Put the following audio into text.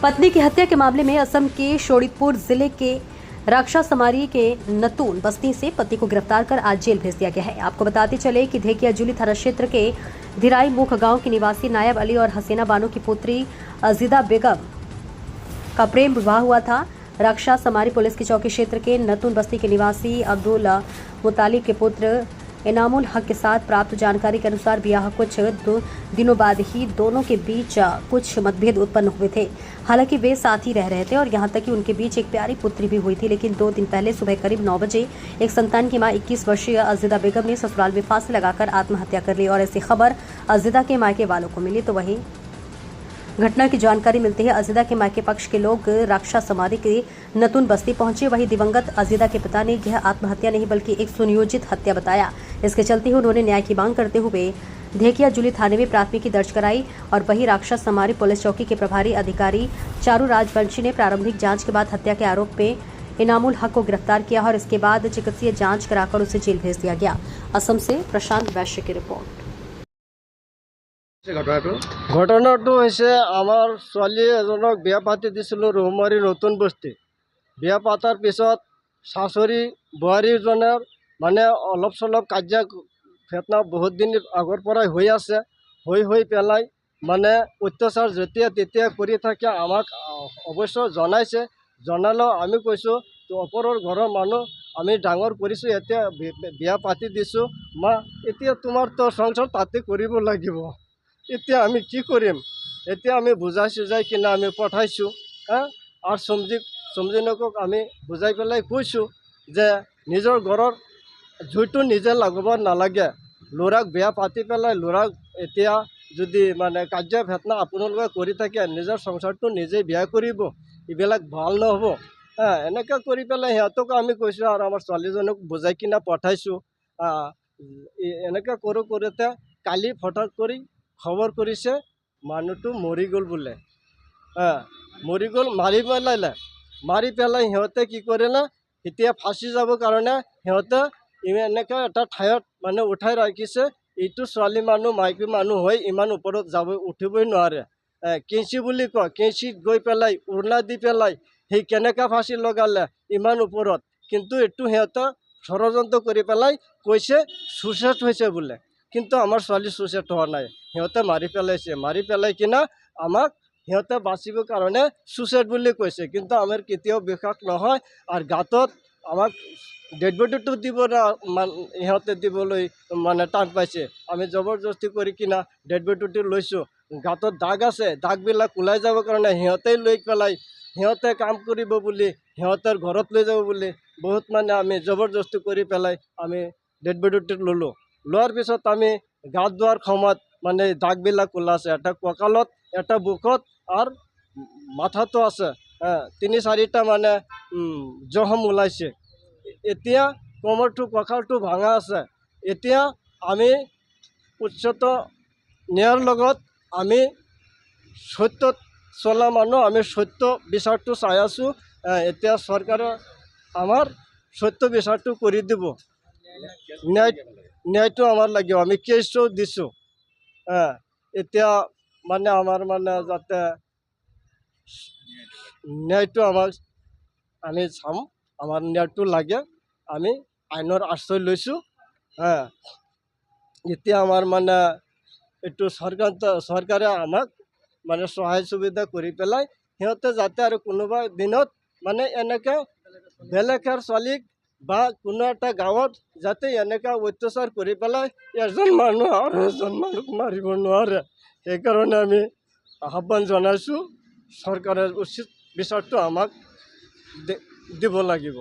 पत्नी की हत्या के मामले में असम के शोणितपुर जिले के रक्षा समारी के नतून बस्ती से पति को गिरफ्तार कर आज जेल भेज दिया गया है। आपको बताते चले कि धेकियाजुली थाना क्षेत्र के धिराई मुख गांव के निवासी नायब अली और हसीना बानो की पुत्री अजीदा बेगम का प्रेम विवाह हुआ था। रक्षा समारी पुलिस की चौकी क्षेत्र के नतून बस्ती के निवासी अब्दुल मुतालिब के पुत्र इनामुल हक के साथ प्राप्त जानकारी के अनुसार ब्याह कुछ दिनों बाद ही दोनों के बीच कुछ मतभेद उत्पन्न हुए थे। हालांकि वे साथ ही रह रहे थे और यहां तक कि उनके बीच एक प्यारी पुत्री भी हुई थी। लेकिन 2 दिन पहले सुबह करीब 9 बजे एक संतान की मां 21 वर्षीय अजीदा बेगम ने ससुराल में फांसी लगाकर आत्महत्या कर ली और ऐसी खबर अजीदा के मायके वालों को मिली। तो वहीं घटना की जानकारी मिलते ही अजीदा के मायके पक्ष के लोग रक्षा समारी के नतून बस्ती पहुंचे। वहीं दिवंगत अजीदा के पिता ने यह आत्महत्या नहीं बल्कि एक सुनियोजित हत्या बताया। इसके चलते ही उन्होंने न्याय की मांग करते हुए धेकियाजुली थाने में प्राथमिकी दर्ज कराई और वहीं रक्षा समारी पुलिस चौकी के प्रभारी अधिकारी चारू राजवंशी ने प्रारंभिक जांच के बाद हत्या के आरोप में इनामुल हक को गिरफ्तार किया और इसके बाद चिकित्सीय जांच कराकर उसे जेल भेज दिया गया। असम से प्रशांत वैश्य की रिपोर्ट। ঘটনাটো হৈছে আমাৰ ছোৱালী এজনক বিয়া পাতি দিছিলোঁ ৰৌমাৰী নতুন বস্তি। বিয়া পাতাৰ পিছত শাশুড়ী বোৱাৰীজনৰ মানে অলপ চলপ কাজিয়া ফেতনা বহুত দিন আগৰ পৰাই হৈ আছে। হৈ পেলাই মানে অত্যাচাৰ যেতিয়া তেতিয়া কৰি থাকে। আমাক অৱশ্য জনাইছে, জনালেও আমি কৈছোঁ ওপৰৰ ঘৰৰ মানুহ আমি ডাঙৰ কৰিছোঁ, এতিয়া বিয়া পাতি দিছোঁ, মা এতিয়া তোমাৰতো সংসাৰ তাতে কৰিব লাগিব। এতিয়া আমি কি কৰিম? এতিয়া আমি বুজাই চুজাই কিনে আমি পঠাইছোঁ আৰু চমজিনকক আমি বুজাই পেলাই কৈছোঁ যে নিজৰ ঘৰৰ জুইটো নিজে লগাব নালাগে। ল'ৰাক বিয়া পাতি পেলাই ল'ৰাক এতিয়া যদি মানে কাজিয়া ভেটনা আপোনালোকে কৰি থাকে, নিজৰ সংসাৰটো নিজেই বিয়া কৰিব, এইবিলাক ভাল নহ'ব। এনেকৈ কৰি পেলাই সিহঁতক আমি কৈছোঁ আৰু আমাৰ ছোৱালীজনক বুজাই কিনে পঠাইছোঁ। এনেকৈ কৰোঁতে কালি ফটাক কৰি খবৰ কৰিছে মানুহটো মৰি গ'ল বোলে। মৰি গ'ল, মাৰি পেলাই সিহঁতে কি কৰিলে, এতিয়া ফাঁচি যাবৰ কাৰণে সিহঁতে এনেকৈ এটা ঠাইত মানে উঠাই ৰাখিছে। এইটো ছোৱালী মানুহ মাইকী মানুহ হৈ ইমান ওপৰত উঠিবই নোৱাৰে। কেঁচি বুলি কয়, কেঁচিত গৈ পেলাই উৰ্ণা দি পেলাই সেই কেনেকৈ ফাঁচি লগালে ইমান ওপৰত। কিন্তু এইটো সিহঁতে ষড়যন্ত্ৰ কৰি পেলাই কৈছে ছুইচাইড হৈছে বোলে। কিন্তু আমাৰ ছোৱালী ছুইচাইড হোৱা নাই, সিহঁতে মাৰি পেলাইছে। মাৰি পেলাই কিনা আমাক সিহঁতে বাচিবৰ কাৰণে ছুইচাইড বুলি কৈছে। কিন্তু আমাৰ কেতিয়াও বিশ্বাস নহয়। আৰু গাঁতত আমাক ডেড বডিটো দিব সিহঁতে দিবলৈ মানে টান পাইছে। আমি জবৰদস্তি কৰি কিনা ডেড বডিটো লৈছোঁ। গাঁতত দাগ আছে, দাগবিলাক ওলাই যাবৰ কাৰণে সিহঁতেই লৈ পেলাই সিহঁতে কাম কৰিব বুলি, সিহঁতৰ ঘৰত লৈ যাব বুলি বহুত মানে আমি জবৰদস্তি কৰি পেলাই আমি ডেড বডিটো ল'লোঁ। লোৱাৰ পিছত আমি গা ধোৱাৰ সময়ত মানে দাগবিলাক ওলাইছে, এটা কঁকালত, এটা বুকত আৰু মাথাটো আছে। 3-4টা মানে জখম ওলাইছে। এতিয়া কোমৰটো কঁকালটো ভাঙা আছে। এতিয়া আমি উচ্চত ন্যায়ৰ লগত আমি সত্যত চলা মানুহ, আমি সত্য বিচাৰটো চাই আছোঁ। এতিয়া চৰকাৰে আমাৰ সত্য বিচাৰটো কৰি দিব। ন্যায়টো আমাৰ লাগিব। আমি কেছটো দিছোঁ। এতিয়া মানে আমাৰ মানে যাতে ন্যায়টো আমাক আমি চাম, আমাৰ ন্যায়টো লাগে। আমি আইনৰ আশ্ৰয় লৈছোঁ। এতিয়া আমাৰ মানে এইটো চৰকাৰে আমাক মানে সহায় সুবিধা কৰি পেলাই সিহঁতে যাতে আৰু কোনোবা দিনত মানে এনেকৈ বেলেগৰ ছোৱালীক বা কোনো এটা গাঁৱত যাতে এনেকুৱা অত্যাচাৰ কৰি পেলাই এজন মানুহ আৰু এজন মানুহক মাৰিব নোৱাৰে। সেইকাৰণে আমি আহ্বান জনাইছোঁ, চৰকাৰে উচিত বিচাৰটো আমাক দিব লাগিব।